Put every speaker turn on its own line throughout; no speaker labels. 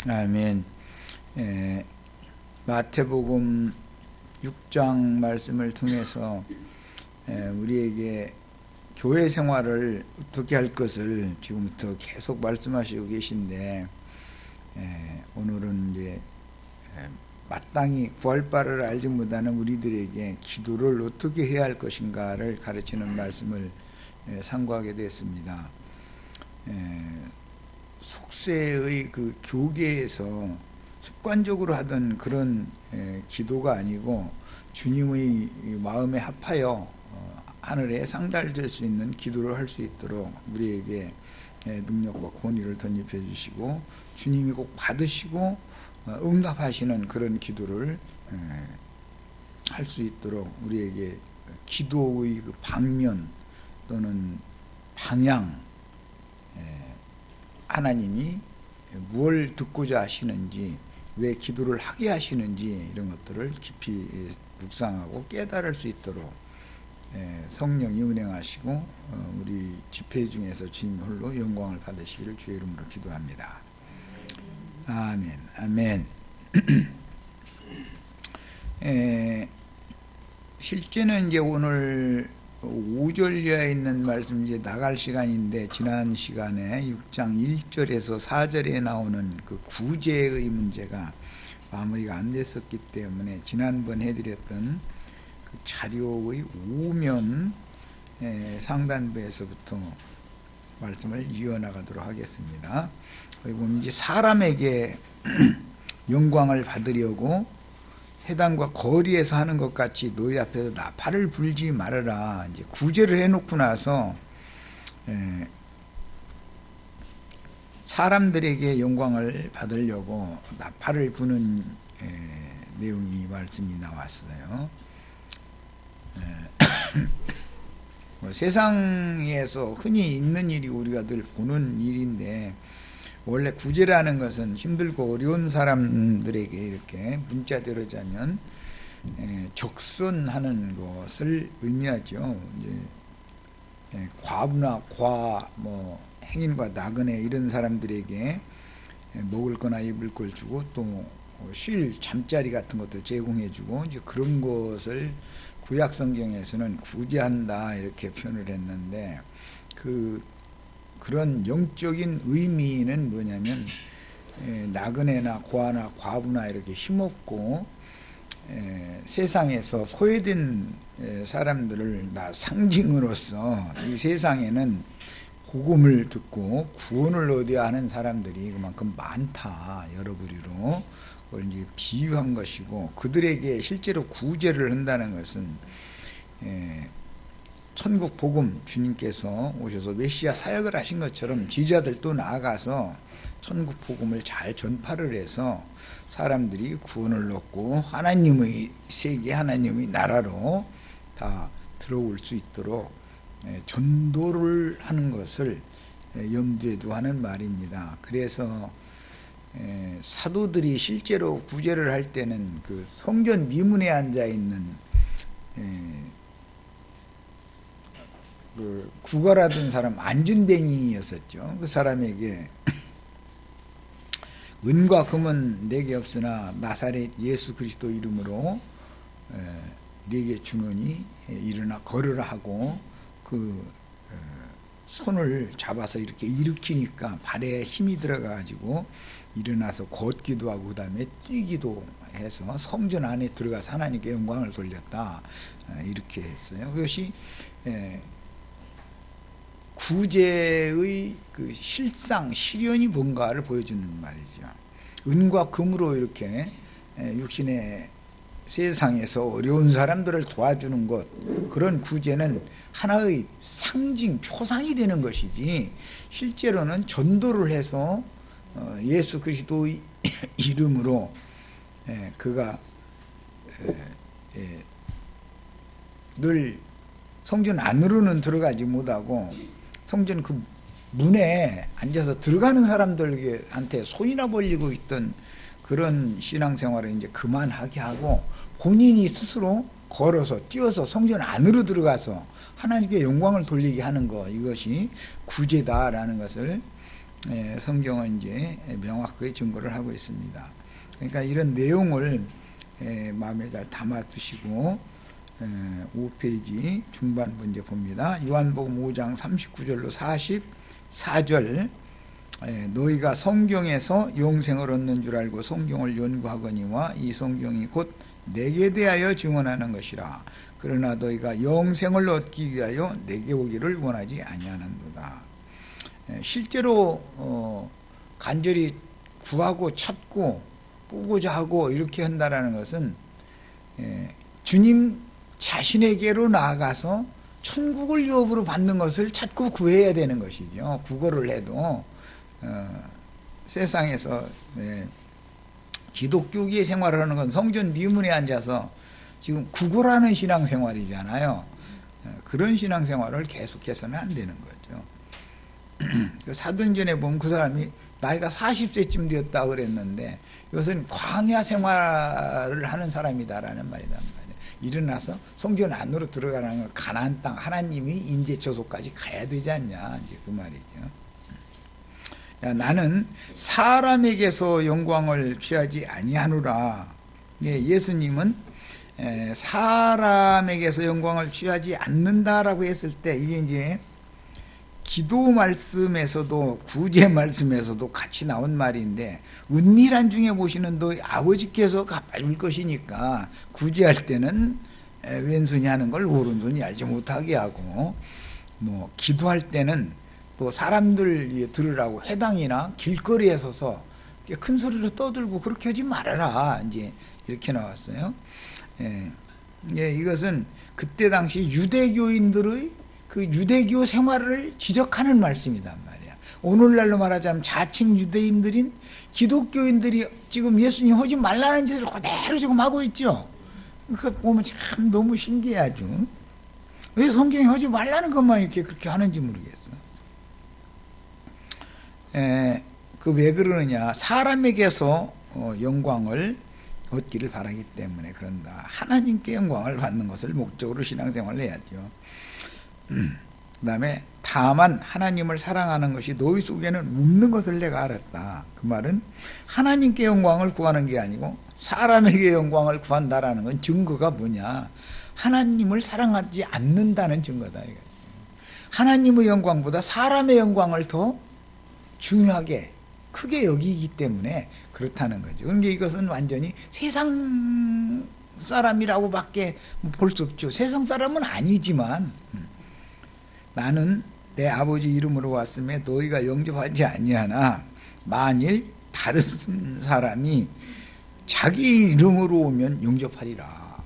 아멘. 마태복음 6장 말씀을 통해서 우리에게 교회 생활을 어떻게 할 것을 지금부터 계속 말씀하시고 계신데, 오늘은 이제 마땅히 구할바를 알지 못하는 우리들에게 기도를 어떻게 해야 할 것인가를 가르치는 말씀을 상고하게 됐습니다. 속세의 그 교계에서 습관적으로 하던 그런 기도가 아니고, 주님의 마음에 합하여 하늘에 상달될 수 있는 기도를 할 수 있도록 우리에게 능력과 권위를 덧입혀 주시고, 주님이 꼭 받으시고 응답하시는 그런 기도를 할 수 있도록 우리에게 기도의 그 방면 또는 방향, 하나님이 무엇을 듣고자 하시는지, 왜 기도를 하게 하시는지, 이런 것들을 깊이 묵상하고 깨달을 수 있도록 성령이 운행하시고 우리 집회 중에서 주님 홀로 영광을 받으시기를 주의 이름으로 기도합니다. 아멘. 아멘. 실제는 이제 오늘 5절 이하에 있는 말씀 이제 나갈 시간인데, 지난 시간에 6장 1절에서 4절에 나오는 그 구제의 문제가 마무리가 안 됐었기 때문에, 지난번 해드렸던 그 자료의 오면 상단부에서부터 말씀을 이어나가도록 하겠습니다. 그리고 이제 사람에게 영광을 받으려고 회당과 거리에서 하는 것 같이 너희 앞에서 나팔을 불지 말아라, 이제 구제를 해놓고 나서 사람들에게 영광을 받으려고 나팔을 부는 내용이 말씀이 나왔어요. 세상에서 흔히 있는 일이 우리가 늘 보는 일인데, 원래 구제라는 것은 힘들고 어려운 사람들에게 이렇게 문자대로 자면 적선하는 것을 의미하죠. 이제 과부나 행인과 나그네 이런 사람들에게 먹을 거나 입을 걸 주고, 또 쉴 잠자리 같은 것도 제공해 주고, 이제 그런 것을 구약 성경에서는 구제한다 이렇게 표현을 했는데, 그런 영적인 의미는 뭐냐면, 나그네나 고아나 과부나 이렇게 힘없고 세상에서 소외된 사람들을 다 상징으로서 이 세상에는 복음을 듣고 구원을 얻어야 하는 사람들이 그만큼 많다, 여러 부류로. 그걸 이제 비유한 것이고, 그들에게 실제로 구제를 한다는 것은 천국 복음, 주님께서 오셔서 메시아 사역을 하신 것처럼 지자들도 나아가서 천국 복음을 잘 전파를 해서 사람들이 구원을 얻고 하나님의 세계, 하나님의 나라로 다 들어올 수 있도록 전도를 하는 것을 염두에 두고 하는 말입니다. 그래서 사도들이 실제로 구제를 할 때는 그 성전 미문에 앉아 있는 그 구걸하던 사람, 안준뱅이였었죠. 그 사람에게 은과 금은 내게 없으나 나사렛 예수 그리스도 이름으로 내게 주노니 일어나 걸으라 하고, 그 손을 잡아서 이렇게 일으키니까 발에 힘이 들어가가지고 일어나서 걷기도 하고, 그 다음에 뛰기도 해서 성전 안에 들어가서 하나님께 영광을 돌렸다, 이렇게 했어요. 그것이 구제의 그 실상, 실현이 뭔가를 보여주는 말이죠. 은과 금으로 이렇게 육신의 세상에서 어려운 사람들을 도와주는 것, 그런 구제는 하나의 상징, 표상이 되는 것이지, 실제로는 전도를 해서 예수 그리스도의 이름으로 그가 늘 성전 안으로는 들어가지 못하고, 성전 그 문에 앉아서 들어가는 사람들한테 손이나 벌리고 있던 그런 신앙생활을 이제 그만하게 하고, 본인이 스스로 걸어서 뛰어서 성전 안으로 들어가서 하나님께 영광을 돌리게 하는 것, 이것이 구제다라는 것을 성경은 이제 명확하게 증거를 하고 있습니다. 그러니까 이런 내용을 마음에 잘 담아두시고 5페이지 중반부 이제 봅니다. 요한복음 5장 39절로 44절 너희가 성경에서 영생을 얻는 줄 알고 성경을 연구하거니와 이 성경이 곧 내게 대하여 증언하는 것이라. 그러나 너희가 영생을 얻기 위하여 내게 오기를 원하지 아니하는도다. 실제로 간절히 구하고 찾고 보고자 하고 이렇게 한다라는 것은 주님 자신에게로 나아가서 천국을 유업으로 받는 것을 찾고 구해야 되는 것이죠. 국어를 해도 세상에서 기독교계의 생활을 하는 건 성전 미문에 앉아서 지금 구걸하는 신앙생활이잖아요. 그런 신앙생활을 계속해서는 안 되는 거죠. 사도행전에 보면 그 사람이 나이가 40세쯤 되었다 그랬는데 이것은 광야 생활을 하는 사람이다라는 말이다. 일어나서 성전 안으로 들어가는 건 가나안 땅 하나님이 임재 처소까지 가야 되지 않냐 이제 그 말이죠. 야, 나는 사람에게서 영광을 취하지 아니하노라. 예수님은 사람에게서 영광을 취하지 않는다라고 했을 때 이게 이제 기도 말씀에서도 구제 말씀에서도 같이 나온 말인데 은밀한 중에 보시는 너희 아버지께서 갚아줄 것이니까 구제할 때는 왼손이 하는 걸 오른손이 알지 못하게 하고 뭐 기도할 때는 또 사람들 들으라고 회당이나 길거리에 서서 큰 소리로 떠들고 그렇게 하지 말아라 이제 이렇게 나왔어요. 이것은 그때 당시 유대교인들의 그 유대교 생활을 지적하는 말씀이단 말이야. 오늘날로 말하자면 자칭 유대인들인 기독교인들이 지금 예수님 하지 말라는 짓을 그대로 지금 하고 있죠. 그거 보면 참 너무 신기하죠. 왜 성경이 하지 말라는 것만 이렇게 그렇게 하는지 모르겠어. 그 왜 그러느냐? 사람에게서 영광을 얻기를 바라기 때문에 그런다. 하나님께 영광을 받는 것을 목적으로 신앙생활을 해야죠. 그 다음에 다만 하나님을 사랑하는 것이 너희 속에는 없는 것을 내가 알았다. 그 말은 하나님께 영광을 구하는 게 아니고 사람에게 영광을 구한다라는 건 증거가 뭐냐? 하나님을 사랑하지 않는다는 증거다. 하나님의 영광보다 사람의 영광을 더 중요하게 크게 여기기 때문에 그렇다는 거죠. 그러니까 이것은 완전히 세상 사람이라고밖에 볼 수 없죠. 세상 사람은 아니지만 나는 내 아버지 이름으로 왔음에 너희가 영접하지 아니하나 만일 다른 사람이 자기 이름으로 오면 영접하리라.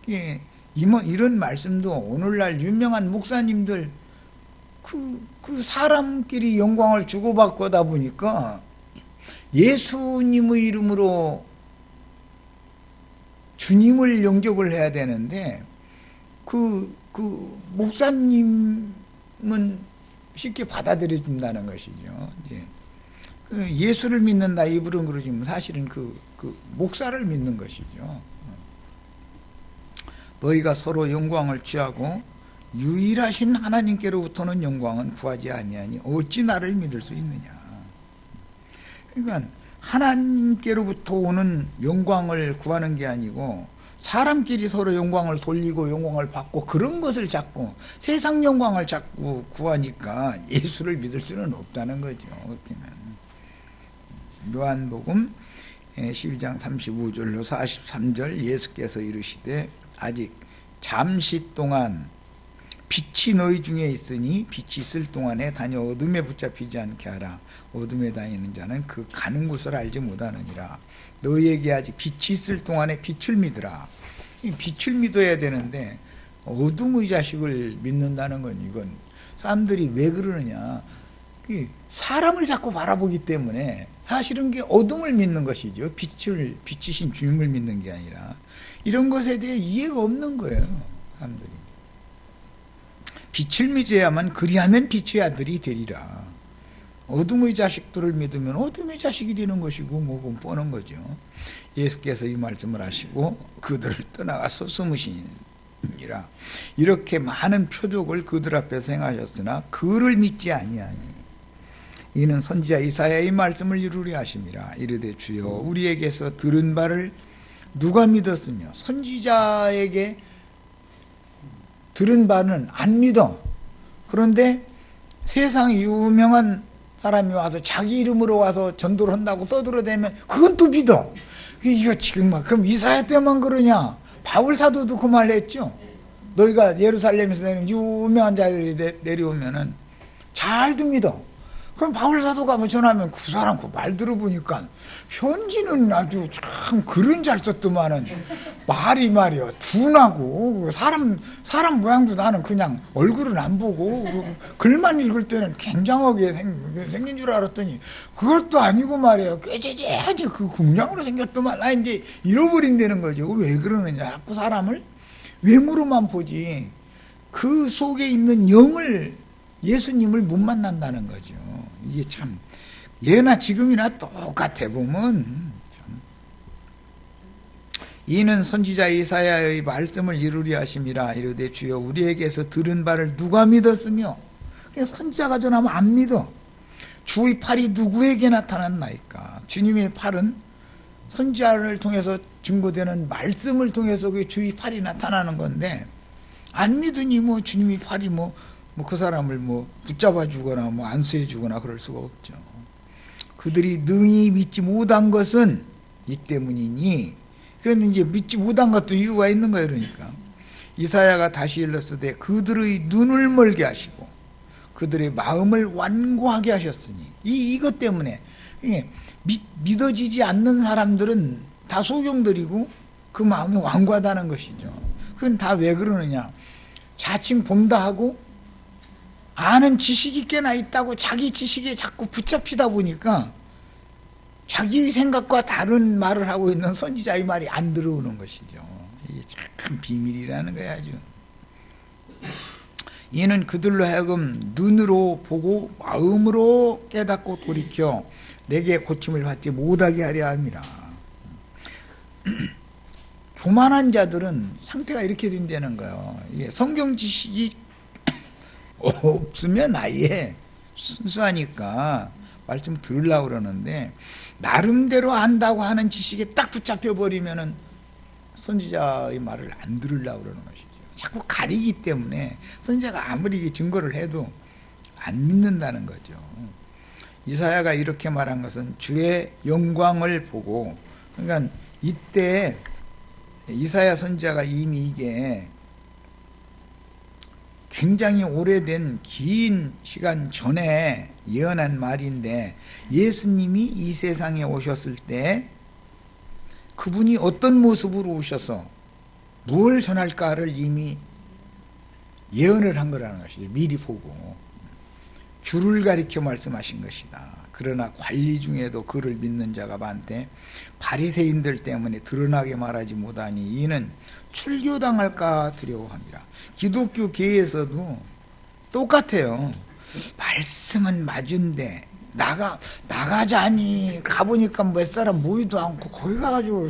이런 말씀도 오늘날 유명한 목사님들 그 사람끼리 영광을 주고받고 하다 보니까 예수님의 이름으로 주님을 영접을 해야 되는데 그 목사님은 쉽게 받아들여진다는 것이죠. 이제 예수를 믿는다 입으로는 그러지만 사실은 그 목사를 믿는 것이죠. 너희가 서로 영광을 취하고 유일하신 하나님께로부터는 영광은 구하지 아니하니 어찌 나를 믿을 수 있느냐. 그러니까 하나님께로부터 오는 영광을 구하는 게 아니고 사람끼리 서로 영광을 돌리고 영광을 받고 그런 것을 자꾸 세상 영광을 자꾸 구하니까 예수를 믿을 수는 없다는 거죠. 요한복음 12장 35절로 43절 예수께서 이르시되 아직 잠시 동안 빛이 너희 중에 있으니 빛이 있을 동안에 다녀 어둠에 붙잡히지 않게 하라. 어둠에 다니는 자는 그 가는 곳을 알지 못하느니라. 너희에게 아직 빛이 있을 동안에 빛을 믿으라. 이 빛을 믿어야 되는데 어둠의 자식을 믿는다는 건 이건 사람들이 왜 그러느냐. 사람을 자꾸 바라보기 때문에 사실은 게 어둠을 믿는 것이죠. 빛이신 주님을 믿는 게 아니라 이런 것에 대해 이해가 없는 거예요. 사람들이. 빛을 믿어야만 그리하면 빛의 아들이 되리라. 어둠의 자식들을 믿으면 어둠의 자식이 되는 것이고 뭐 그건 뻔한 거죠. 예수께서 이 말씀을 하시고 그들을 떠나가서 숨으시니라. 이렇게 많은 표적을 그들 앞에서 행하셨으나 그를 믿지 아니하니. 이는 선지자 이사야의 말씀을 이루려 하심이라. 이르되 주여 우리에게서 들은 바를 누가 믿었으며. 선지자에게 들은 바는 안 믿어. 그런데 세상에 유명한 사람이 와서 자기 이름으로 와서 전도를 한다고 떠들어대면 그건 또 믿어. 이거 지금 막 그럼 이사야 때만 그러냐? 바울 사도도 그 말 했죠. 너희가 예루살렘에서 내리는 유명한 자들이 내려오면은 잘도 믿어. 그럼 바울 사도가 뭐 전하면 그 사람 그 말 들어보니까 편지는 아주 참 글은 잘 썼더만은 말이 말이야 둔하고 사람 모양도 나는 그냥 얼굴은 안 보고 글만 읽을 때는 굉장하게 생긴 줄 알았더니 그것도 아니고 말이에요. 꾀죄죄하지 그 궁냥으로 생겼더만. 나 이제 잃어버린다는 거죠. 왜 그러느냐? 자꾸 사람을 외모로만 보지 그 속에 있는 영을, 예수님을 못 만난다는 거죠. 이게 참 예나 지금이나 똑같아 보면. 이는 선지자 이사야의 말씀을 이루려 하심이라. 이르되 주여 우리에게서 들은 바를 누가 믿었으며. 선지자가 전하면 안 믿어. 주의 팔이 누구에게 나타났나이까. 주님의 팔은 선지자를 통해서 증거되는 말씀을 통해서 그 주의 팔이 나타나는 건데, 안 믿으니 뭐 주님의 팔이 뭐 그 사람을 뭐 붙잡아 주거나 뭐 안수해 주거나 그럴 수가 없죠. 그들이 능히 믿지 못한 것은 이 때문이니. 그건 이제 믿지 못한 것도 이유가 있는 거예요. 그러니까 이사야가 다시 일렀으되 그들의 눈을 멀게 하시고 그들의 마음을 완고하게 하셨으니. 이것 때문에 믿어지지 않는 사람들은 다 소경들이고 그 마음이 완고하다는 것이죠. 그건 다 왜 그러느냐? 자칭 본다 하고 아는 지식이 꽤나 있다고 자기 지식에 자꾸 붙잡히다 보니까 자기 생각과 다른 말을 하고 있는 선지자의 말이 안 들어오는 것이죠. 이게 참 비밀이라는 거야 아주. 이는 그들로 하여금 눈으로 보고 마음으로 깨닫고 돌이켜 내게 고침을 받지 못하게 하려 함이라. 교만한 자들은 상태가 이렇게 된다는 거예요. 성경 지식이 없으면 아예 순수하니까 말씀 들으려고 그러는데 나름대로 안다고 하는 지식에 딱 붙잡혀 버리면은 선지자의 말을 안 들으려고 그러는 것이죠. 자꾸 가리기 때문에 선지자가 아무리 증거를 해도 안 믿는다는 거죠. 이사야가 이렇게 말한 것은 주의 영광을 보고, 그러니까 이때 이사야 선지자가 이미 이게 굉장히 오래된 긴 시간 전에 예언한 말인데, 예수님이 이 세상에 오셨을 때 그분이 어떤 모습으로 오셔서 뭘 전할까를 이미 예언을 한 거라는 것이죠. 미리 보고 주를 가리켜 말씀하신 것이다. 그러나 관리 중에도 그를 믿는 자가 많대 바리새인들 때문에 드러나게 말하지 못하니 이는 출교당할까 두려워합니다. 기독교 계에서도 똑같아요. 말씀은 맞은데 나가자니 가보니까 몇 사람 모이도 않고, 거기 가가지고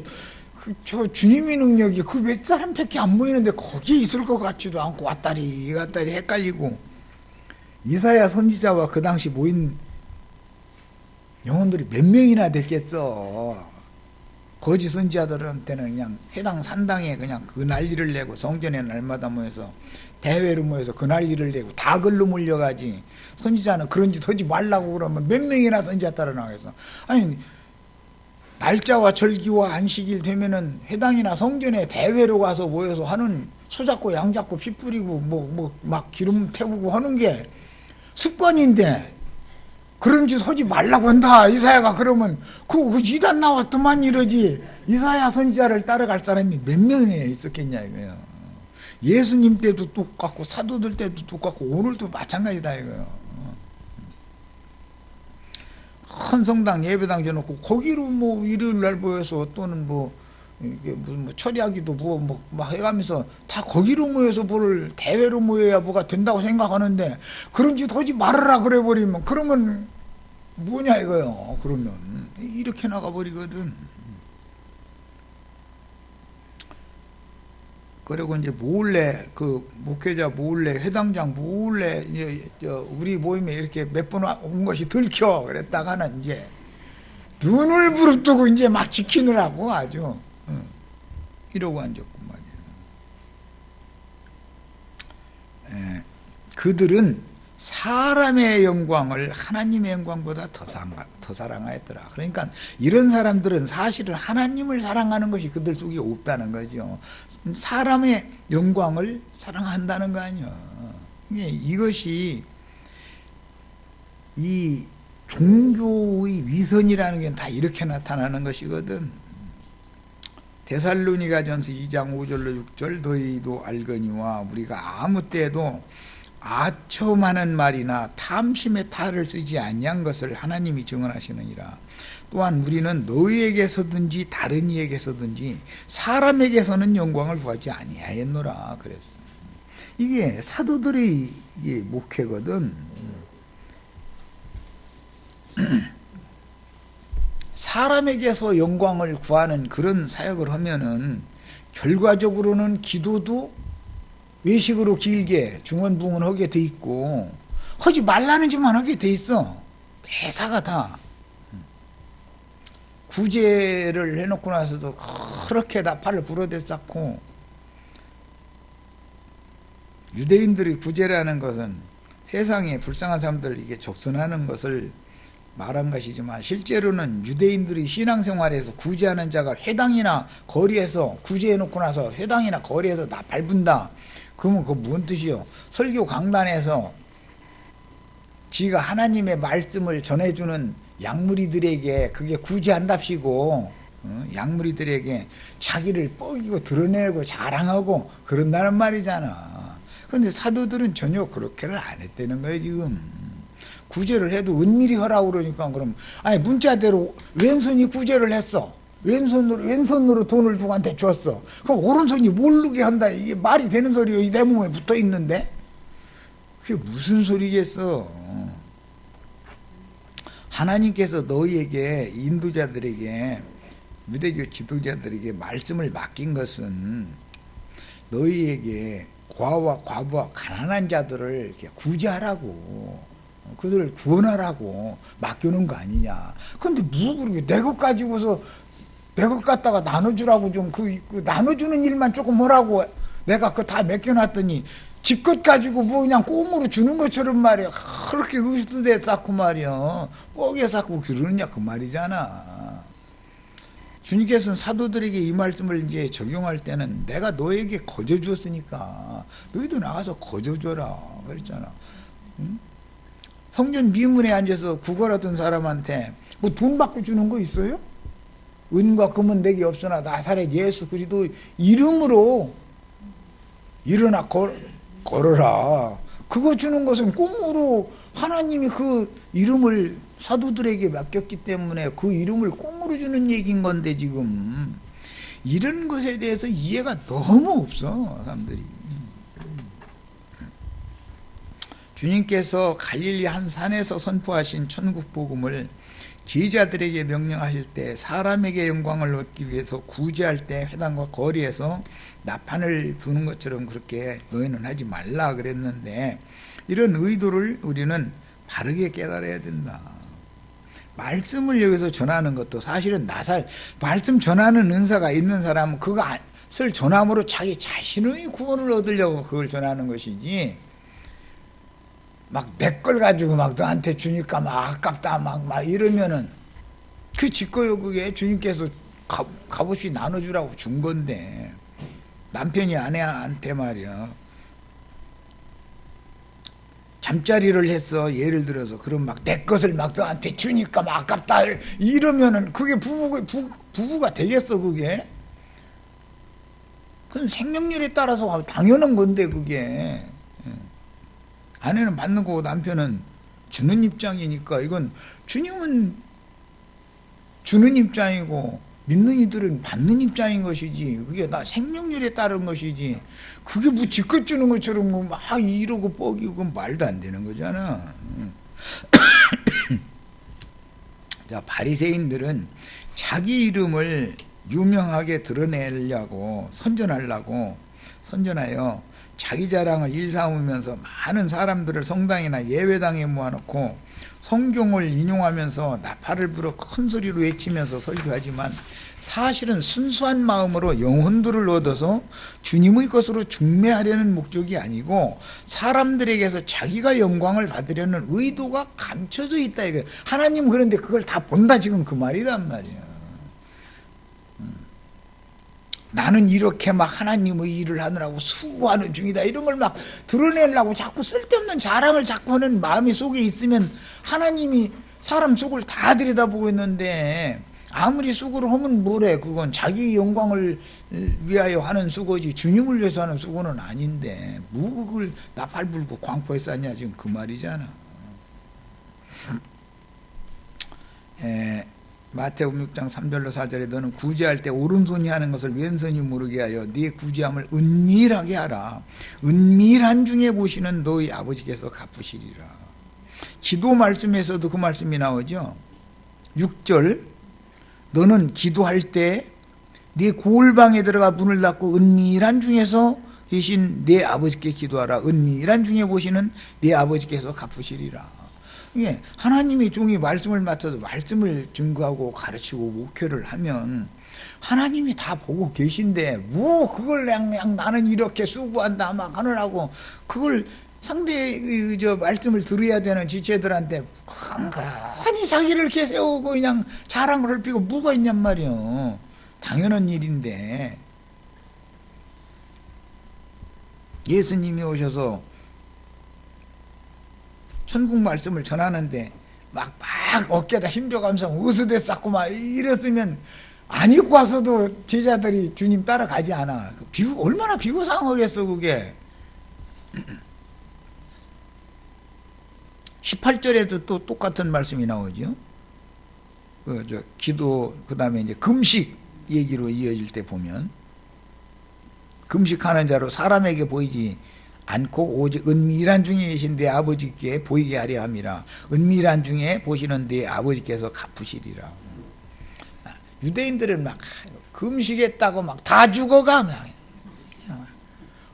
저 주님의 능력이 그 몇 사람밖에 안 모이는데 거기에 있을 것 같지도 않고 왔다리 갔다리 헷갈리고. 이사야 선지자와 그 당시 모인 영혼들이 몇 명이나 됐겠어. 거짓 선지자들한테는 그냥 해당 산당에 그냥 그 난리를 내고, 성전에 날마다 모여서 대회로 모여서 그 난리를 내고 다 글로 몰려가지. 선지자는 그런 짓 하지 말라고 그러면 몇 명이나 선지자 따라 나가서. 아니 날짜와 절기와 안식일 되면은 해당이나 성전에 대회로 가서 모여서 하는, 소잡고 양잡고 피 뿌리고 뭐 막 기름 태우고 하는 게 습관인데 그런 짓 하지 말라고 한다. 이사야가 그러면 그 이단 나왔더만 이러지. 이사야 선지자를 따라갈 사람이 몇 명이나 있었겠냐 이거예요. 예수님 때도 똑같고 사도들 때도 똑같고 오늘도 마찬가지다 이거예요. 큰 성당 예배당 줘놓고 거기로 뭐 일요일 날 모여서, 또는 뭐 이게 무슨 뭐 철야기도 막 해가면서 다 거기로 모여서 뭐를 대회로 모여야 뭐가 된다고 생각하는데 그런 짓 하지 말아라 그래 버리면, 그러면 뭐냐 이거요. 그러면 이렇게 나가 버리거든. 그리고 이제 몰래 그 목회자 몰래 회당장 몰래 이제 우리 모임에 이렇게 몇 번 온 것이 들켜 그랬다가는 이제 눈을 부릅뜨고 이제 막 지키느라고 아주 이러고 앉았고 말이에요. 그들은 사람의 영광을 하나님의 영광보다 더 사랑하였더라. 그러니까 이런 사람들은 사실은 하나님을 사랑하는 것이 그들 속에 없다는 거죠. 사람의 영광을 사랑한다는 거 아니야. 이것이 이 종교의 위선이라는 게 다 이렇게 나타나는 것이거든. 데살로니가전서 2장 5절로 6절 너희도 알거니와 우리가 아무 때에도 아첨하는 말이나 탐심의 탈을 쓰지 아니한 것을 하나님이 증언하시느니라. 또한 우리는 너희에게서든지 다른 이에게서든지 사람에게서는 영광을 구하지 아니하였노라 그랬어. 이게 사도들의 목회거든. 사람에게서 영광을 구하는 그런 사역을 하면은 결과적으로는 기도도 외식으로 길게 중언부언하게 돼 있고 하지 말라는 짓만 하게 돼 있어. 매사가 다 구제를 해놓고 나서도 그렇게 다 팔을 부러댔었고, 유대인들이 구제라는 것은 세상에 불쌍한 사람들 이게 족선하는 것을 말한 것이지만 실제로는 유대인들이 신앙생활에서 구제하는 자가 회당이나 거리에서 구제해놓고 나서 회당이나 거리에서 다 밟은다. 그러면 그거 무슨 뜻이요? 설교 강단에서 지가 하나님의 말씀을 전해주는 양무리들에게 그게 구제한답시고 양무리들에게 자기를 뻐기고 드러내고 자랑하고 그런다는 말이잖아. 그런데 사도들은 전혀 그렇게는 안 했다는 거예요. 지금 구제를 해도 은밀히 하라고 그러니까 그럼 아니 문자대로 왼손이 구제를 했어. 왼손으로 돈을 누구한테 줬어. 그럼 오른손이 모르게 한다. 이게 말이 되는 소리요? 내 몸에 붙어 있는데 그게 무슨 소리겠어. 하나님께서 너희에게 인도자들에게 유대교 지도자들에게 말씀을 맡긴 것은 너희에게 고아와 과부와 가난한 자들을 이렇게 구제하라고, 그들을 구원하라고 맡겨놓은 거 아니냐. 근데 뭐 그렇게 내 것 가지고서 내 것 갖다가 나눠주라고 좀 그 나눠주는 일만 조금 하라고 내가 그거 다 맡겨놨더니 지 것 가지고 뭐 그냥 꽁으로 주는 것처럼 말이야. 그렇게 의스대 쌓고 말이야. 뻐개 쌓고 그러느냐 그 말이잖아. 주님께서는 사도들에게 이 말씀을 이제 적용할 때는 내가 너에게 거저 주었으니까 너희도 나가서 거저 줘라 그랬잖아. 응? 성전 미문에 앉아서 구걸하던 사람한테 뭐 돈 받고 주는 거 있어요? 은과 금은 내게 없으나 나사렛 예수 그리스도 이름으로 일어나 걸어라. 그거 주는 것은 꽁으로 하나님이 그 이름을 사도들에게 맡겼기 때문에 그 이름을 꽁으로 주는 얘기인 건데 지금 이런 것에 대해서 이해가 너무 없어 사람들이. 주님께서 갈릴리 한 산에서 선포하신 천국 복음을 제자들에게 명령하실 때 사람에게 영광을 얻기 위해서 구제할 때 회당과 거리에서 나판을 두는 것처럼 그렇게 너희는 하지 말라 그랬는데 이런 의도를 우리는 바르게 깨달아야 된다. 말씀을 여기서 전하는 것도 사실은 말씀 전하는 은사가 있는 사람은 그것을 전함으로 자기 자신의 구원을 얻으려고 그걸 전하는 것이지 막 내 걸 가지고 막 너한테 주니까 막 아깝다 막 이러면은 그 짓거요. 그게 주님께서 값없이 나눠주라고 준 건데 남편이 아내한테 말이야 잠자리를 했어 예를 들어서. 그럼 막 내 것을 막 너한테 주니까 막 아깝다 이러면은 그게 부부가 되겠어 그게? 그건 생명률에 따라서 당연한 건데 그게. 아내는 받는 거고 남편은 주는 입장이니까 이건 주님은 주는 입장이고 믿는 이들은 받는 입장인 것이지 그게 다 생명률에 따른 것이지 그게 뭐 지껏 주는 것처럼 뭐 막 이러고 뻐기고 그건 말도 안 되는 거잖아. 자, 바리새인들은 자기 이름을 유명하게 드러내려고 선전하려고 선전하여 자기 자랑을 일삼으면서 많은 사람들을 성당이나 예배당에 모아놓고 성경을 인용하면서 나팔을 불어 큰 소리로 외치면서 설교하지만 사실은 순수한 마음으로 영혼들을 얻어서 주님의 것으로 중매하려는 목적이 아니고 사람들에게서 자기가 영광을 받으려는 의도가 감춰져 있다 이거예요. 하나님은 그런데 그걸 다 본다 지금 그 말이란 말이에요. 나는 이렇게 막 하나님의 일을 하느라고 수고하는 중이다 이런 걸 막 드러내려고 자꾸 쓸데없는 자랑을 자꾸 하는 마음이 속에 있으면 하나님이 사람 속을 다 들여다보고 있는데 아무리 수고를 하면 뭐래. 그건 자기 영광을 위하여 하는 수고지 주님을 위해서 하는 수고는 아닌데 뭐 그걸 나팔 불고 광포에 쌌냐 지금 그 말이잖아. 마태복음 6장 3절로 4절에 너는 구제할 때 오른손이 하는 것을 왼손이 모르게 하여 네 구제함을 은밀하게 하라. 은밀한 중에 보시는 너희 아버지께서 갚으시리라. 기도 말씀에서도 그 말씀이 나오죠. 6절 너는 기도할 때 네 고을방에 들어가 문을 닫고 은밀한 중에서 계신 네 아버지께 기도하라. 은밀한 중에 보시는 네 아버지께서 갚으시리라. 이게 하나님이 종이 말씀을 맡아서 말씀을 증거하고 가르치고 목회를 하면 하나님이 다 보고 계신데 뭐 그걸 그냥 나는 이렇게 수고한다 막 하느라고 그걸 상대 저 말씀을 들어야 되는 지체들한테 간간히 자기를 이렇게 세우고 그냥 자랑을 헐피고 뭐가 있냔 말이요. 당연한 일인데 예수님이 오셔서 천국 말씀을 전하는데 막 어깨에다 힘줘가면서 어스대 쌓고 막 이랬으면 안 입고 와서도 제자들이 주님 따라가지 않아. 얼마나 비고상하겠어 그게. 18절에도 또 똑같은 말씀이 나오죠. 기도 그 다음에 이제 금식 얘기로 이어질 때 보면 금식하는 자로 사람에게 보이지 않고 오직 은밀한 중에 계신 내 아버지께 보이게 하려 함이라. 은밀한 중에 보시는 내 아버지께서 갚으시리라. 유대인들은 막 금식했다고 막 다 죽어가.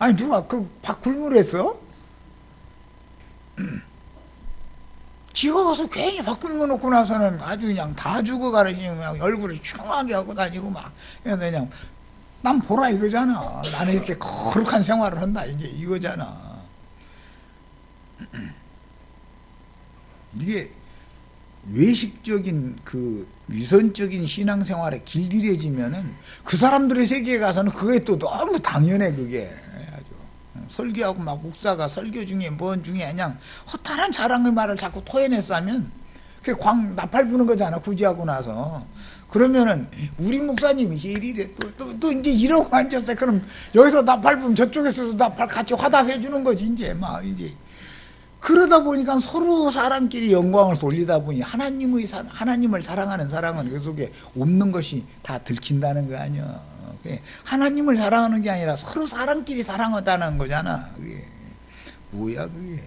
아니 누가 그 밥 굶으랬어? 지가 가서 괜히 밥 굶어놓고 나서는 아주 그냥 다 죽어가라니 그냥 얼굴을 흉하게 하고 다니고 막 그냥 난 보라 이거잖아. 나는 이렇게 거룩한 생활을 한다 이제 이거잖아. 이게 외식적인 그 위선적인 신앙생활에 길들여지면은 그 사람들의 세계에 가서는 그게 또 너무 당연해 그게. 설교하고 막 목사가 설교 중에 뭔 중에 그냥 허탈한 자랑의 말을 자꾸 토해냈어 하면 그게 나팔 부는 거잖아 구제하고 나서. 그러면은 우리 목사님이 이래 또 이제 이러고 앉았어요. 그럼 여기서 나팔 부면 저쪽에서도 나팔 같이 화답해 주는 거지 이제 막 이제. 그러다 보니까 서로 사람끼리 영광을 돌리다 보니 하나님을 사랑하는 사랑은 그 속에 없는 것이 다 들킨다는 거 아니야. 하나님을 사랑하는 게 아니라 서로 사람끼리 사랑하다는 거잖아. 그게 뭐야 그게.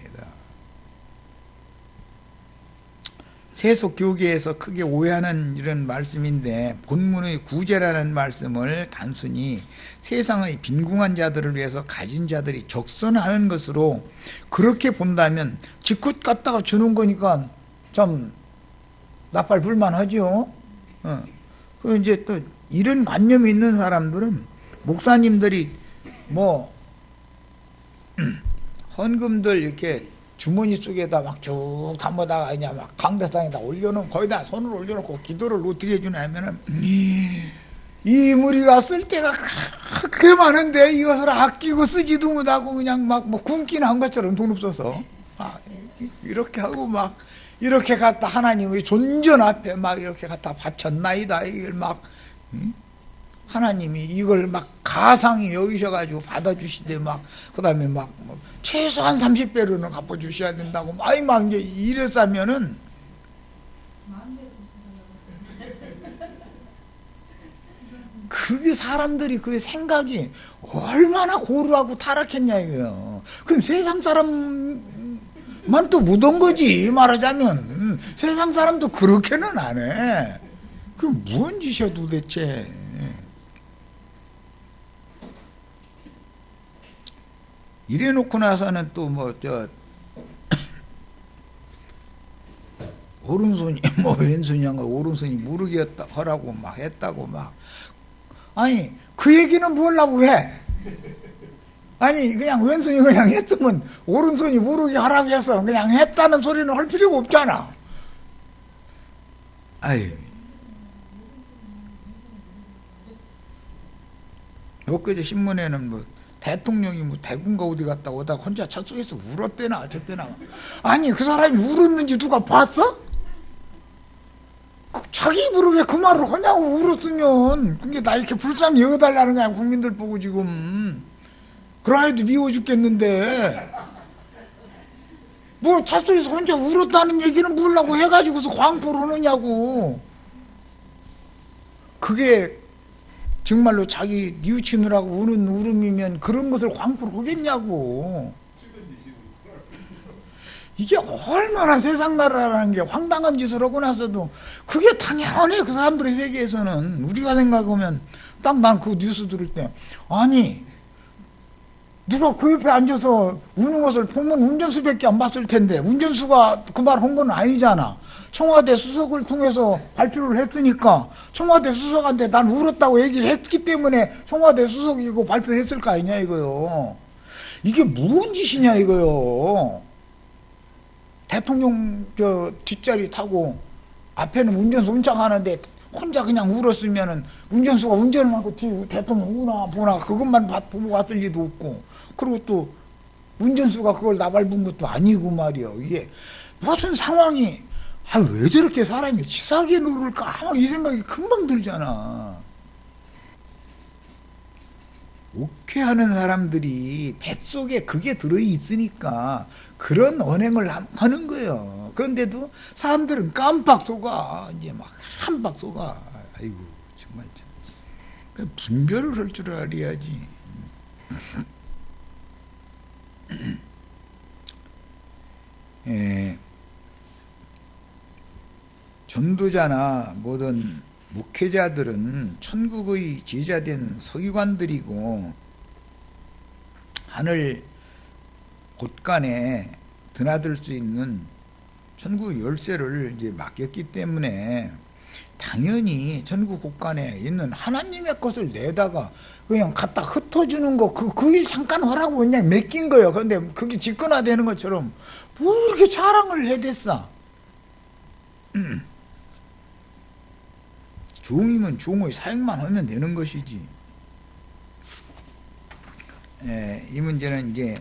세속 교계에서 크게 오해하는 이런 말씀인데 본문의 구제라는 말씀을 단순히 세상의 빈궁한 자들을 위해서 가진 자들이 적선하는 것으로 그렇게 본다면 직굿 갖다가 주는 거니까 참 나팔 불만하죠. 그 이제 또 이런 관념이 있는 사람들은 목사님들이 뭐 헌금들 이렇게 주머니 속에다 막 쭉 담아다가 그냥 막 강대상에다 올려놓고 거기다 손을 올려놓고 기도를 어떻게 해주냐 하면은 이 무리가 쓸 데가 그렇게 많은데 이것을 아끼고 쓰지도 못하고 그냥 막 뭐 굶기나 한 것처럼 돈 없어서 막 이렇게 하고 막 이렇게 갖다 하나님의 존전 앞에 막 이렇게 갖다 바쳤나이다. 이걸 막 하나님이 이걸 막 가상히 여기셔가지고 받아주시되 막 그다음에 막 최소한 30배로는 갚아주셔야 된다고 막 이제 이랬으면은 그게 사람들이 그 생각이 얼마나 고루하고 타락했냐 이거요. 그럼 세상 사람만 또 묻은 거지 말하자면. 세상 사람도 그렇게는 안 해. 그럼 뭔 짓이야 도대체. 이래 놓고 나서는 또 뭐 오른손이 뭐 왼손이 한 거 오른손이 모르겠다 하라고 막 했다고 막. 아니 그 얘기는 뭐라고 해? 아니 그냥 왼손이 그냥 했으면 오른손이 모르게 하라고 해서 그냥 했다는 소리는 할 필요가 없잖아. 아이 엊그제 신문에는 뭐 대통령이 뭐 대군가 어디 갔다 오다 혼자 차 속에서 울었대나 어쨌대나. 아니 그 사람이 울었는지 누가 봤어? 자기 입으로 왜 그 말을 하냐고. 울었으면 그게 나 이렇게 불쌍히 여겨달라는 거야 국민들 보고 지금. 그래도 미워 죽겠는데 뭐 차 속에서 혼자 울었다는 얘기는 뭐라고 해가지고서 광포를 하느냐고. 그게 정말로 자기 뉘우치느라고 우는 울음이면 그런 것을 광포로 하겠냐고. 이게 얼마나 세상 나라라는 게 황당한 짓을 하고 나서도 그게 당연해. 그 사람들의 세계에서는. 우리가 생각하면 딱 난 그 뉴스 들을 때 아니 누가 그 옆에 앉아서 우는 것을 보면 운전수밖에 안 봤을 텐데 운전수가 그 말 한 건 아니잖아. 청와대 수석을 통해서 발표를 했으니까 청와대 수석한테 난 울었다고 얘기를 했기 때문에 청와대 수석이고 발표했을 거 아니냐 이거요. 이게 무슨 짓이냐 이거요. 대통령 뒷자리 타고 앞에는 운전수 운전하는데 혼자 그냥 울었으면은 운전수가 운전을 하고 뒤 대통령 우나 보나 그것만 보고 왔을 리도 없고, 그리고 또 운전수가 그걸 나발본 것도 아니고 말이요. 이게 무슨 상황이 왜 저렇게 사람이 치사하게 누를까 막 이 생각이 금방 들잖아. 옥회하는 사람들이 뱃속에 그게 들어있으니까 그런 언행을 하는 거예요. 그런데도 사람들은 깜빡 속아. 이제 막 한박 속아. 아이고 정말 참. 분별을 할 줄 알아야지. 전도자나 모든 목회자들은 천국의 제자된 서기관들이고 하늘 곳간에 드나들 수 있는 천국 열쇠를 이제 맡겼기 때문에 당연히 천국 곳간에 있는 하나님의 것을 내다가 그냥 갖다 흩어주는 거 그 일 잠깐 하라고 그냥 맡긴 거예요. 그런데 그게 직권화되는 것처럼 뭐 이렇게 자랑을 해댔어. 종이면 종의 사역만 하면 되는 것이지. 이 문제는 이제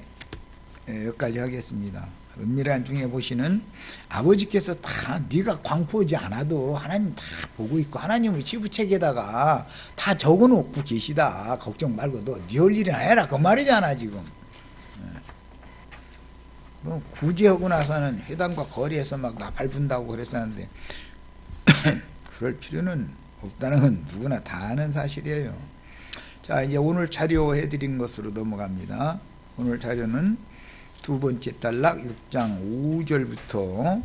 여기까지 하겠습니다. 은밀한 중에 보시는 아버지께서 다 네가 광포하지 않아도 하나님 다 보고 있고 하나님의 지부책에다가 다 적어놓고 계시다. 걱정 말고 너 네 할 일이나 해라 그 말이잖아 지금. 뭐 구제하고 나서는 회당과 거리에서 막 나 밟은다고 그랬었는데 그럴 필요는 없다는 건 누구나 다 아는 사실이에요. 자, 이제 오늘 자료해 드린 것으로 넘어갑니다. 오늘 자료는 두 번째 단락 6장 5절부터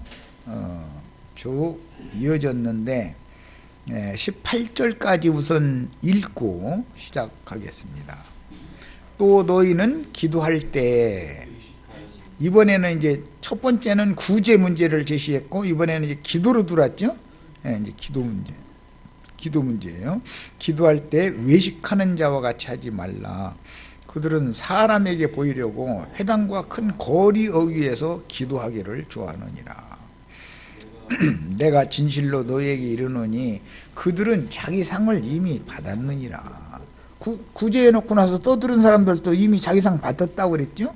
쭉 이어졌는데 18절까지 우선 읽고 시작하겠습니다. 또 너희는 기도할 때, 이번에는 이제 첫 번째는 구제 문제를 제시했고 이번에는 이제 기도로 들어왔죠. 이제 기도 문제예요. 기도할 때 외식하는 자와 같이 하지 말라. 그들은 사람에게 보이려고 회당과 큰 거리 어귀에서 기도하기를 좋아하느니라. 내가 진실로 너에게 이르노니 그들은 자기 상을 이미 받았느니라. 구제해놓고 나서 떠드는 사람들도 이미 자기 상 받았다고 그랬죠.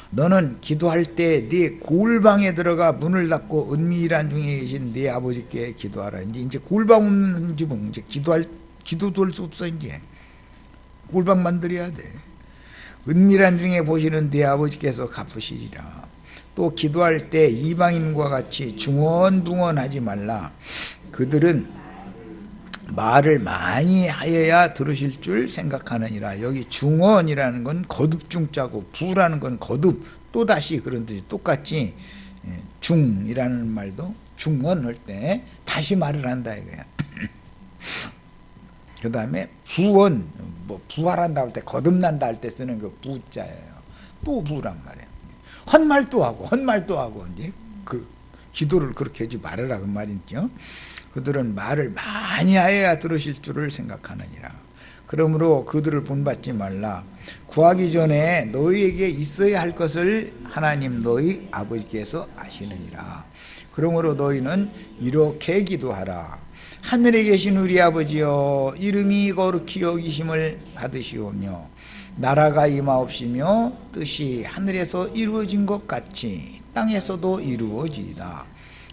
너는 기도할 때 네 골방에 들어가 문을 닫고 은밀한 중에 계신 네 아버지께 기도하라. 이제 골방 없는 집은 이제 기도도 할 수 없어. 이제 골방 만들어야 돼. 은밀한 중에 보시는 네 아버지께서 갚으시리라. 또 기도할 때 이방인과 같이 중언부언하지 말라. 그들은 말을 많이 하여야 들으실 줄 생각하느니라. 여기 중언이라는 건 거듭중자고 부라는 건 거듭, 또다시 그런 뜻이 똑같이 중이라는 말도 중언할 때 다시 말을 한다 이거야. 그 다음에 부원, 뭐 부활한다 할 때, 거듭난다 할 때 쓰는 그 부자예요. 또 부란 말이에요. 헛말 또 하고, 헛말 또 하고, 이제 그 기도를 그렇게 하지 말으라 그 말이죠. 그들은 말을 많이 하여야 들으실 줄을 생각하느니라. 그러므로 그들을 본받지 말라. 구하기 전에 너희에게 있어야 할 것을 하나님 너희 아버지께서 아시느니라. 그러므로 너희는 이렇게 기도하라. 하늘에 계신 우리 아버지여, 이름이 거룩히 여기심을 받으시오며 나라가 임하옵시며 뜻이 하늘에서 이루어진 것 같이 땅에서도 이루어지이다.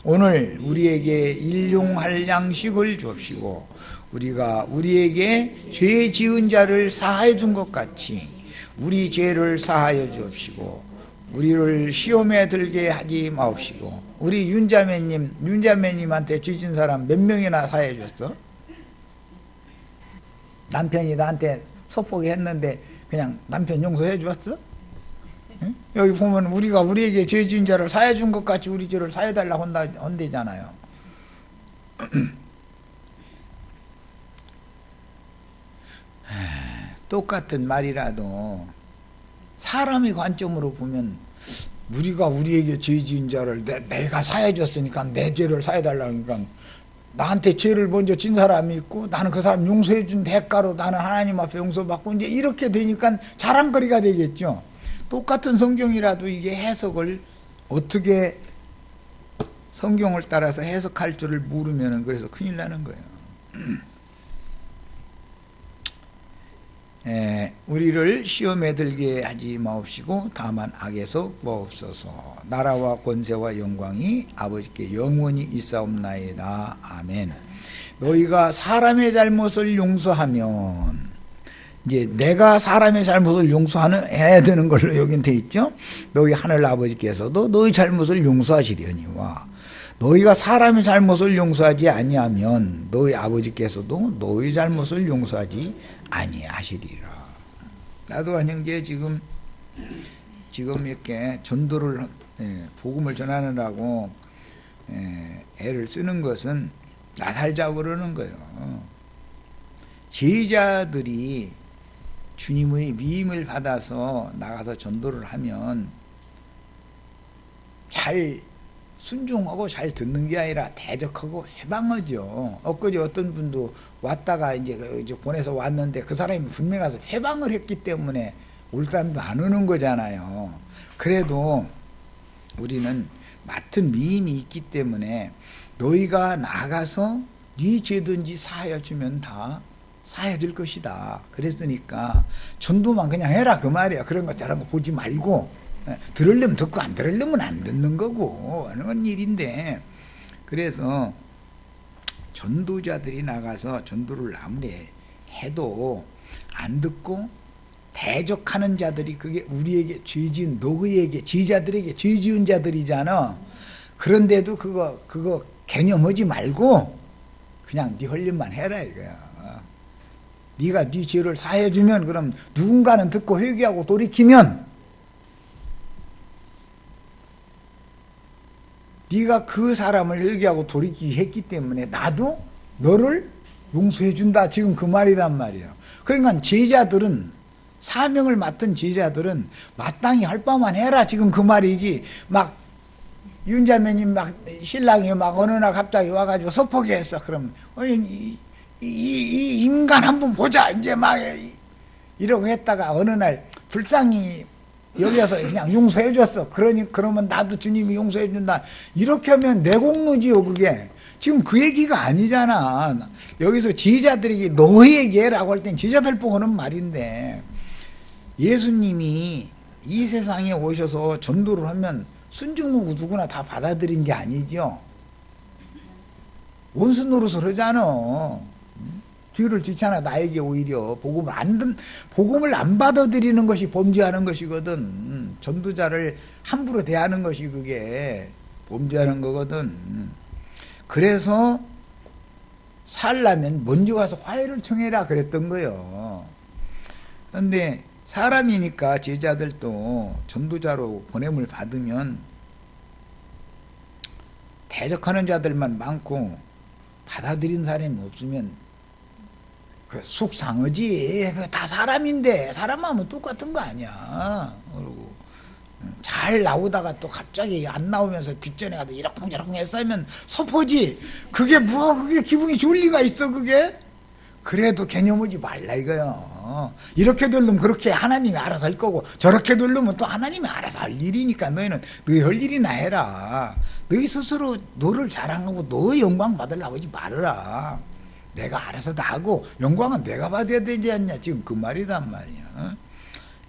오늘 우리에게 일용할 양식을 주옵시고 우리가 우리에게 죄 지은 자를 사하여 준 것 같이 우리 죄를 사하여 주옵시고 우리를 시험에 들게 하지 마옵시고. 우리 윤자매님한테 죄진 사람 몇 명이나 사하여 줬어? 남편이 나한테 서포기 했는데 그냥 남편 용서해 주었어? 응? 여기 보면 우리가 우리에게 죄 지은 자를 사해 준 것 같이 우리 죄를 사해 달라고 한대잖아요. 똑같은 말이라도 사람의 관점으로 보면 우리가 우리에게 죄 지은 자를 내가 사해 줬으니까 내 죄를 사해 달라고 하니까 나한테 죄를 먼저 진 사람이 있고 나는 그 사람 용서해 준 대가로 나는 하나님 앞에 용서받고 이제 이렇게 되니까 자랑거리가 되겠죠. 똑같은 성경이라도 이게 해석을 어떻게 성경을 따라서 해석할 줄을 모르면은 그래서 큰일 나는 거예요. 우리를 시험에 들게 하지 마옵시고 다만 악에서 구하옵소서. 나라와 권세와 영광이 아버지께 영원히 있사옵나이다. 아멘. 너희가 사람의 잘못을 용서하면, 이제 내가 사람의 잘못을 해야 되는 걸로 여긴 돼 있죠. 너희 하늘 아버지께서도 너희 잘못을 용서하시려니와 너희가 사람의 잘못을 용서하지 아니하면 너희 아버지께서도 너희 잘못을 용서하지 아니하시리라. 나도 한 형제 지금 이렇게 전도를 복음을 전하느라고 애를 쓰는 것은 나 살자고 그러는 거예요. 제자들이 주님의 미임을 받아서 나가서 전도를 하면 잘 순종하고 잘 듣는 게 아니라 대적하고 회방하죠. 엊그제 어떤 분도 왔다가 이제 보내서 왔는데 그 사람이 분명히 가서 회방을 했기 때문에 올 사람도 안 오는 거잖아요. 그래도 우리는 맡은 미임이 있기 때문에 너희가 나가서 네 죄든지 사하여 주면 다 사야 될 것이다. 그랬으니까 전도만 그냥 해라 그 말이야. 그런 거 저런 거 보지 말고 들으려면 듣고 안 들으려면 안 듣는 거고 하는 일인데, 그래서 전도자들이 나가서 전도를 아무리 해도 안 듣고 대적하는 자들이 그게 우리에게 죄지은 너희에게 제자들에게 죄지은 자들이잖아. 그런데도 그거 개념하지 말고 그냥 네 할 일만 해라 이거야. 네가 네 죄를 사해주면 그럼 누군가는 듣고 회개하고 돌이키면 네가 그 사람을 회개하고 돌이키게 했기 때문에 나도 너를 용서해 준다. 지금 그 말이란 말이에요. 그러니까 제자들은 사명을 맡은 제자들은 마땅히 할 바만 해라. 지금 그 말이지. 막 윤자매님 막 신랑이 막 어느 날 갑자기 와가지고 서포기했어. 그럼 이 인간 한번 보자. 이제 막 이러고 했다가 어느 날 불쌍히 여기서 그냥 용서해 줬어. 그러면 나도 주님이 용서해 준다. 이렇게 하면 내 공로지요, 그게. 지금 그 얘기가 아니잖아. 여기서 제자들에게 너희에게 라고 할 땐 제자들 보고 하는 말인데, 예수님이 이 세상에 오셔서 전도를 하면 순종하고 누구나 다 받아들인 게 아니죠. 원수 노릇을 하잖아. 뒤를 지잖아. 나에게 오히려 복음을 안 받아들이는 것이 범죄하는 것이거든. 전도자를 함부로 대하는 것이 그게 범죄하는 거거든. 그래서 살려면 먼저 가서 화해를 청해라 그랬던 거예요. 그런데 사람이니까 제자들도 전도자로 보냄을 받으면 대적하는 자들만 많고 받아들인 사람이 없으면 그 속상하지. 다 사람인데 사람하면 똑같은 거 아니야. 그리고 잘 나오다가 또 갑자기 안 나오면서 뒷전에 가도 이러쿵저러쿵 했으면 섭하지. 그게 뭐 그게 기분이 좋을 리가 있어 그게? 그래도 개념 오지 말라 이거요. 이렇게 돌르면 그렇게 하나님이 알아서 할 거고 저렇게 돌르면 또 하나님이 알아서 할 일이니까 너희는 너희 할 일이나 해라. 너희 스스로 너를 자랑하고 너의 영광 받으려고 하지 말아라. 내가 알아서 다 하고 영광은 내가 받아야 되지 않냐. 지금 그 말이단 말이야.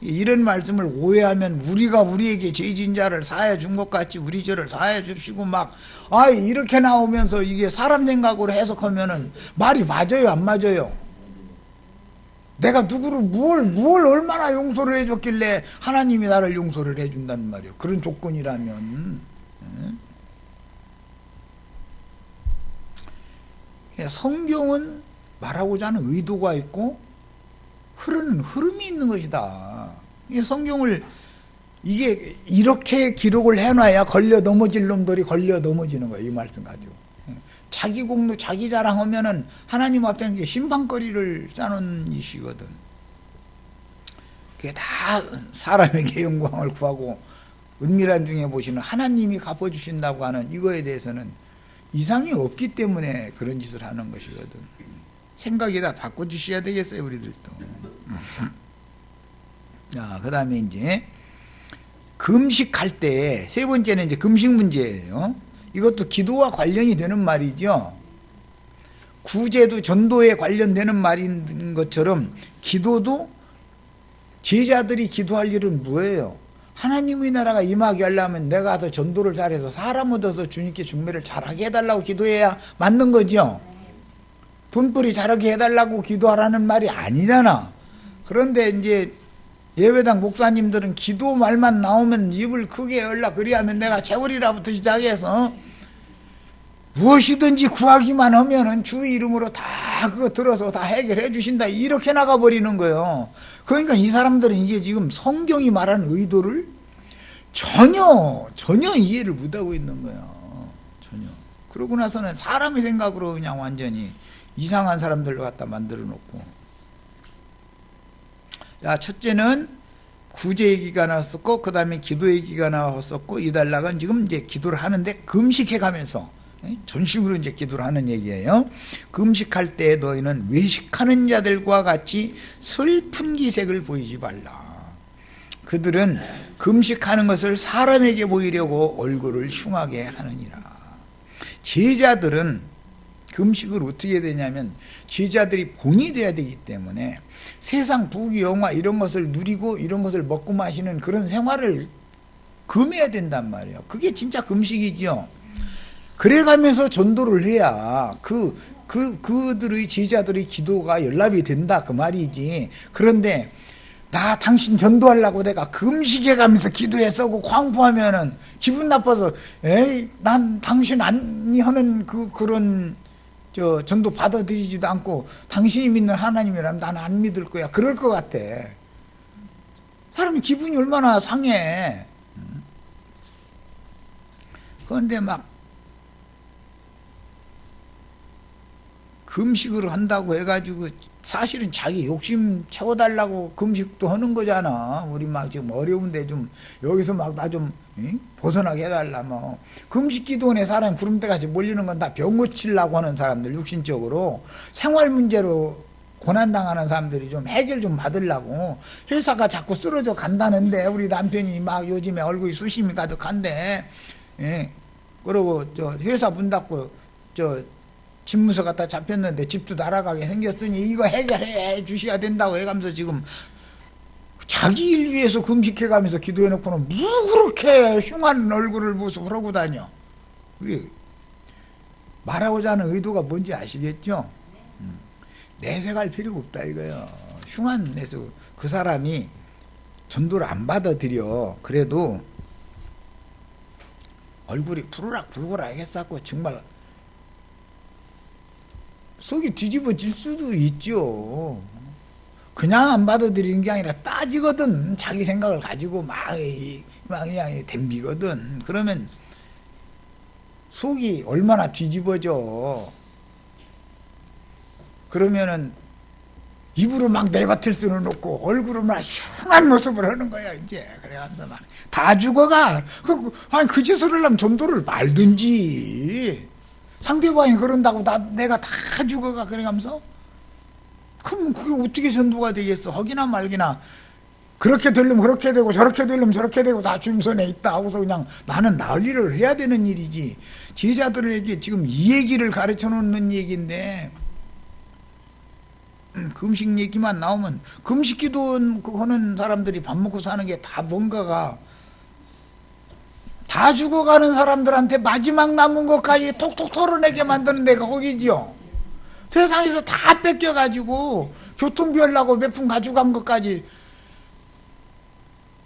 이런 말씀을 오해하면 우리가 우리에게 죄진 자를 사해 준 것 같이 우리 죄를 사해 줍시고 막 이렇게 나오면서 이게 사람 생각으로 해석하면은 말이 맞아요 안 맞아요? 내가 누구를 뭘 얼마나 용서를 해줬길래 하나님이 나를 용서를 해준단 말이에요. 그런 조건이라면. 성경은 말하고자 하는 의도가 있고 흐르는 흐름이 있는 것이다. 성경을 이게 이렇게 기록을 해놔야 걸려 넘어질 놈들이 걸려 넘어지는 거예요. 이 말씀 가지고. 자기 공로 자기 자랑하면은 하나님 앞에 심판거리를 싸놓은 이시거든. 그게 다 사람에게 영광을 구하고 은밀한 중에 보시는 하나님이 갚아주신다고 하는 이거에 대해서는 이상이 없기 때문에 그런 짓을 하는 것이거든. 생각이 다 바꿔주셔야 되겠어요, 우리들도. 자, 그 다음에 이제, 금식할 때, 세 번째는 이제 금식 문제예요. 이것도 기도와 관련이 되는 말이죠. 구제도 전도에 관련되는 말인 것처럼, 기도도 제자들이 기도할 일은 뭐예요? 하나님의 나라가 임하게 하려면 내가 가서 전도를 잘해서 사람 얻어서 주님께 중매를 잘하게 해달라고 기도해야 맞는 거죠. 돈벌이 잘하게 해달라고 기도하라는 말이 아니잖아. 그런데 이제 예배당 목사님들은 기도 말만 나오면 입을 크게 열라 그리하면 내가 재월이라부터 시작해서 무엇이든지 구하기만 하면은 주의 이름으로 다 그거 들어서 다 해결해 주신다 이렇게 나가버리는 거예요. 그러니까 이 사람들은 이게 지금 성경이 말하는 의도를 전혀 이해를 못하고 있는 거예요. 전혀. 그러고 나서는 사람의 생각으로 그냥 완전히 이상한 사람들을 갖다 만들어 놓고. 자, 첫째는 구제 얘기가 나왔었고, 그 다음에 기도 얘기가 나왔었고, 이달락은 지금 이제 기도를 하는데 금식해 가면서, 전식으로 이제 기도를 하는 얘기예요. 금식할 때 너희는 외식하는 자들과 같이 슬픈 기색을 보이지 말라. 그들은 금식하는 것을 사람에게 보이려고 얼굴을 흉하게 하느니라. 제자들은 금식을 어떻게 해야 되냐면 제자들이 본이 돼야 되기 때문에 세상 부귀 영화 이런 것을 누리고 이런 것을 먹고 마시는 그런 생활을 금해야 된단 말이에요. 그게 진짜 금식이죠. 그래가면서 전도를 해야 그들의 제자들의 기도가 연락이 된다 그 말이지. 그런데 나 당신 전도하려고 내가 금식해가면서 기도했어고 광포하면은 기분 나빠서 에이 난 당신 아니 하는 그런 전도 받아들이지도 않고 당신이 믿는 하나님이라면 난 안 믿을 거야 그럴 것 같아. 사람이 기분이 얼마나 상해. 그런데 막 금식을 한다고 해가지고 사실은 자기 욕심 채워달라고 금식도 하는 거잖아. 우리 막 지금 어려운데 좀 여기서 막 나 좀 벗어나게 해달라 뭐. 금식 기도원에 사람이 구름대같이 몰리는 건 다 병 고치려고 하는 사람들 육신적으로 생활 문제로 고난당하는 사람들이 좀 해결 좀 받으려고 회사가 자꾸 쓰러져 간다는데 우리 남편이 막 요즘에 얼굴이 수심이 가득한데 그러고 회사 문 닫고 집무서 갖다 잡혔는데 집도 날아가게 생겼으니 이거 해결해 주셔야 된다고 해가면서 지금 자기 일 위해서 금식해가면서 기도해놓고는 뭐 그렇게 흉한 얼굴을 모습을 하고 다녀. 그게 말하고자 하는 의도가 뭔지 아시겠죠? 내색할 필요가 없다 이거예요. 흉한 내색. 그 사람이 전도를 안 받아들여. 그래도 얼굴이 부르락부르락 했었고 정말 속이 뒤집어질 수도 있죠. 그냥 안 받아들이는 게 아니라 따지거든. 자기 생각을 가지고 막 그냥 댐비거든. 그러면 속이 얼마나 뒤집어져. 그러면은 입으로 막 내뱉을 수는 없고 얼굴로 막 흉한 모습을 하는 거야 이제. 그래가면서 막 다 죽어가. 아니 그 짓을 하려면 전도를 말든지. 상대방이 그런다고 내가 다 죽어가 그래가면서. 그럼 그게 어떻게 전도가 되겠어? 하기나 말기나. 그렇게 되려면 그렇게 되고 저렇게 되려면 저렇게 되고 다 주임선에 있다 하고서 그냥 나는 난리를 해야 되는 일이지. 제자들에게 지금 이 얘기를 가르쳐 놓는 얘기인데 금식 얘기만 나오면 금식 기도 하는 사람들이 밥 먹고 사는 게 다 뭔가가 다 죽어가는 사람들한테 마지막 남은 것까지 톡톡 털어내게 만드는 데가 거기지요. 세상에서 다 뺏겨가지고 교통비 하려고 몇 푼 가져간 것까지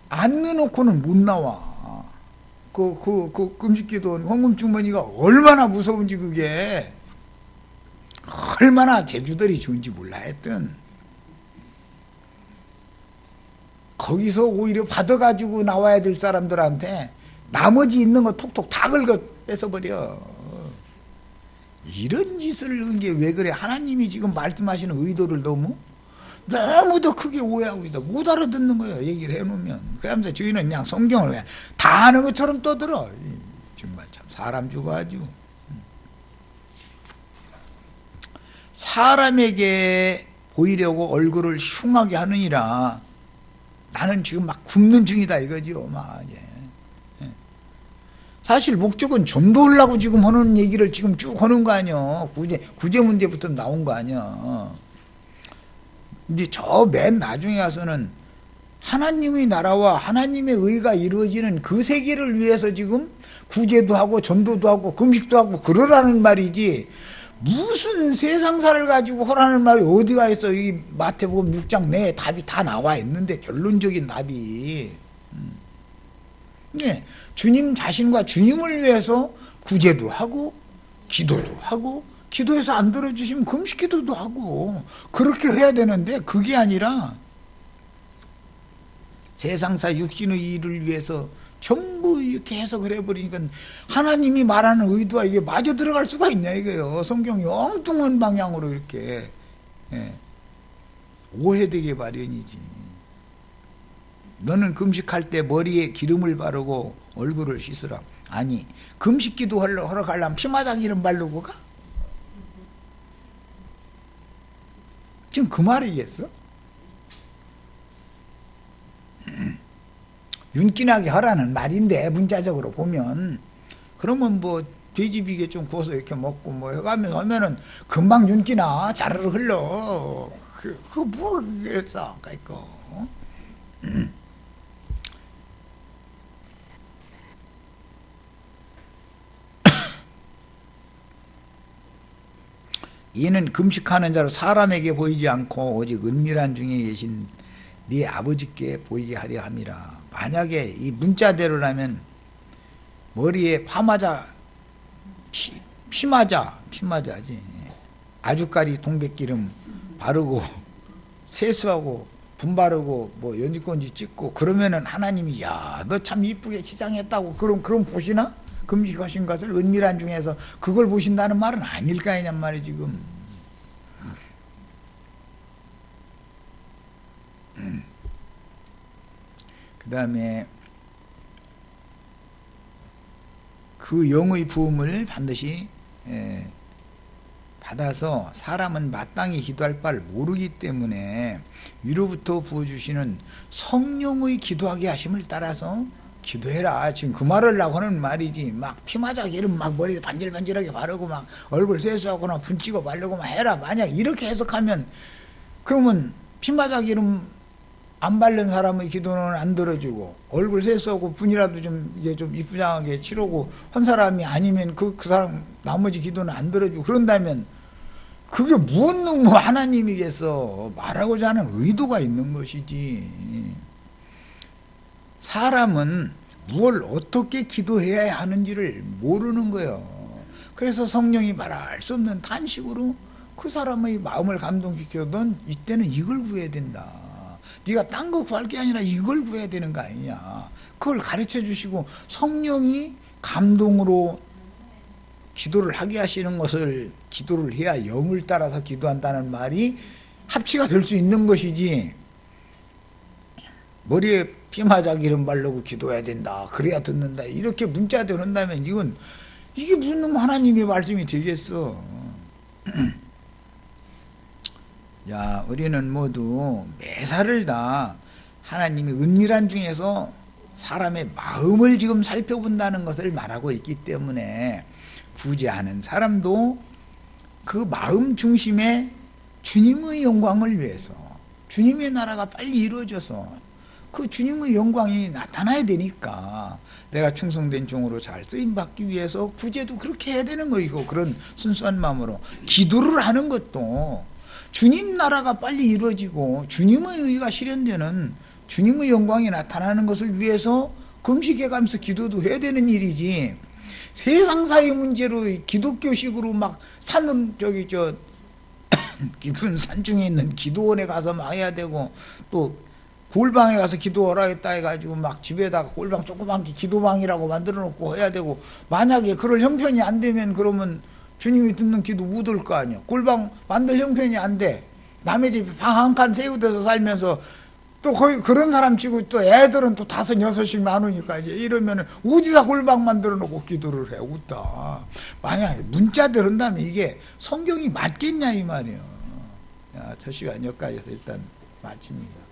안 넣어놓고는 못 나와. 그 금식기도 헌금 주머니가 얼마나 무서운지 그게 얼마나 제주들이 좋은지 몰라 했던. 거기서 오히려 받아가지고 나와야 될 사람들한테 나머지 있는 거 톡톡 다 긁어 뺏어버려. 이런 짓을 한 게 왜 그래? 하나님이 지금 말씀하시는 의도를 너무도 크게 오해하고 있다. 못 알아듣는 거예요. 얘기를 해놓으면. 그러면서 저희는 그냥 성경을 그냥 다 아는 것처럼 떠들어. 정말 참 사람 죽어 아주. 사람에게 보이려고 얼굴을 흉하게 하느니라. 나는 지금 막 굶는 중이다 이거지요. 막 이제. 사실 목적은 전도하려고 지금 하는 얘기를 지금 쭉 하는 거 아니야. 구제 문제부터 나온 거 아니야. 이제 저 맨 나중에 가서는 하나님의 나라와 하나님의 의가 이루어지는 그 세계를 위해서 지금 구제도 하고 전도도 하고 금식도 하고 그러라는 말이지, 무슨 세상사를 가지고 하라는 말이 어디가 있어. 이 마태복음 6장 내에 답이 다 나와 있는데, 결론적인 답이. 네, 주님 자신과 주님을 위해서 구제도 하고 기도도 하고, 기도해서 안 들어주시면 금식기도도 하고 그렇게 해야 되는데, 그게 아니라 세상사 육신의 일을 위해서 전부 이렇게 해석을 해버리니까 하나님이 말하는 의도와 이게 마저 들어갈 수가 있냐 이거요. 성경이 엉뚱한 방향으로 이렇게 오해되게 마련이지. 너는 금식할 때 머리에 기름을 바르고 얼굴을 씻으라. 아니, 금식기도 하러 가려면 피마장 기름 바르고 가? 지금 그 말이겠어? 윤기나게 하라는 말인데, 문자적으로 보면. 그러면 뭐 돼지비계 좀 구워서 이렇게 먹고 뭐 해가면서 하면은 금방 윤기나 자르르 흘러. 그거 뭐 그랬어 아까 있고. 이는 금식하는 자로 사람에게 보이지 않고 오직 은밀한 중에 계신 네 아버지께 보이게 하려 함이라. 만약에 이 문자대로라면 머리에 피마자지, 아주까리 동백기름 바르고 세수하고 분 바르고 뭐 연지건지 찍고 그러면은 하나님이 야, 너 참 이쁘게 치장했다고 그럼 보시나? 금식하신 것을 은밀한 중에서 그걸 보신다는 말은 아닐까 하냔 말이 지금. 그 다음에 그 영의 부음을 반드시 받아서, 사람은 마땅히 기도할 바를 모르기 때문에 위로부터 부어주시는 성령의 기도하게 하심을 따라서 기도해라. 지금 그 말을 하고 하는 말이지. 막 피마자 기름 막 머리에 반질반질하게 바르고 막 얼굴 세수하거나 분 찍어 바르고 막 해라. 만약 이렇게 해석하면, 그러면 피마자 기름 안 바른 사람의 기도는 안 들어주고, 얼굴 세수하고 분이라도 좀 이제 좀 이쁘장하게 치르고 한 사람이 아니면 그 사람 나머지 기도는 안 들어주고, 그런다면 그게 무슨 놈의 하나님이겠어. 말하고자 하는 의도가 있는 것이지. 사람은 무엇을 어떻게 기도해야 하는지를 모르는 거예요. 그래서 성령이 말할 수 없는 탄식으로 그 사람의 마음을 감동시켜, 넌 이때는 이걸 구해야 된다. 네가 딴 거 구할 게 아니라 이걸 구해야 되는 거 아니냐. 그걸 가르쳐 주시고, 성령이 감동으로 기도를 하게 하시는 것을, 기도를 해야 영을 따라서 기도한다는 말이 합치가 될 수 있는 것이지, 머리에 피마자 기름 바르고 기도해야 된다, 그래야 듣는다, 이렇게 문자대로 한다면 이게 무슨 놈 하나님의 말씀이 되겠어. 야, 우리는 모두 매사를 다 하나님의 은밀한 중에서 사람의 마음을 지금 살펴본다는 것을 말하고 있기 때문에, 구제하는 사람도 그 마음 중심에 주님의 영광을 위해서, 주님의 나라가 빨리 이루어져서 그 주님의 영광이 나타나야 되니까, 내가 충성된 종으로 잘 쓰임받기 위해서 구제도 그렇게 해야 되는 거이고, 그런 순수한 마음으로 기도를 하는 것도 주님 나라가 빨리 이루어지고 주님의 의가 실현되는, 주님의 영광이 나타나는 것을 위해서 금식해가면서 기도도 해야 되는 일이지, 세상사의 문제로 기독교식으로 막 깊은 산중에 있는 기도원에 가서 막 해야 되고, 또 골방에 가서 기도하라 했다 해가지고 막 집에다가 골방 조그맣게 기도방이라고 만들어 놓고 해야 되고, 만약에 그럴 형편이 안 되면 그러면 주님이 듣는 기도 못 올 거 아니야. 골방 만들 형편이 안 돼. 남의 집에 방 한 칸 세우대서 살면서 또 거기 그런 사람 치고 또 애들은 또 5, 6씩 나누니까 이제 이러면은 어디다 골방 만들어 놓고 기도를 해. 웃다. 만약에 문자대로 한다면 이게 성경이 맞겠냐 이 말이에요. 자, 저 시간 여기까지 해서 일단 마칩니다.